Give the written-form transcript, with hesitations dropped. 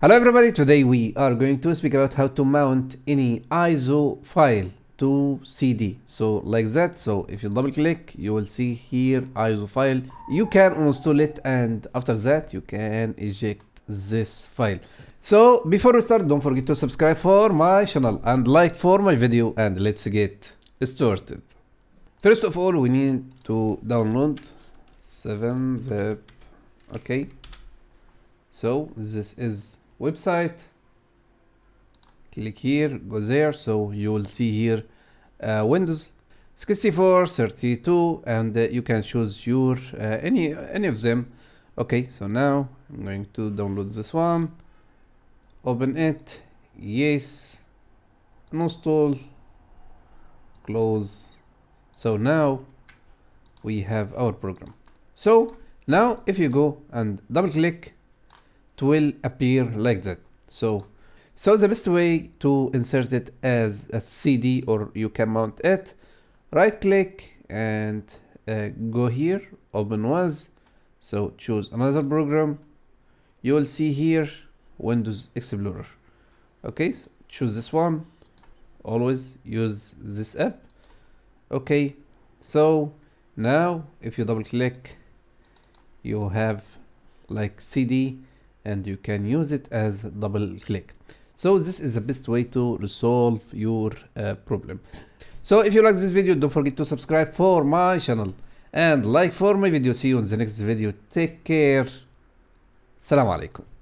Hello everybody, today we are going to speak about how to mount any ISO file to CD. So like that, so if you double click, you will see here ISO file. You can install it and after that you can eject this file. So before we start, don't forget to subscribe for my channel and like for my video, and let's get started. First of all, we need to download 7-zip. Okay, so this is website. Click here, go there, so you will see here Windows 64, 32, and you can choose your any of them. Okay, so now I'm going to download this one, open it, yes, install, close. So now we have our program. So now if you go and double click, it will appear like that. So the best way to insert it as a CD, or you can mount it, right click and go here, open with. So choose another program. You will see here Windows Explorer. Okay, so choose this one, always use this app. Okay, so now if you double click, you have like CD and you can use it as double click. So this is the best way to resolve your problem. So if you like this video, don't forget to subscribe for my channel and like for my video. See you in the next video. Take care. Assalamu alaikum.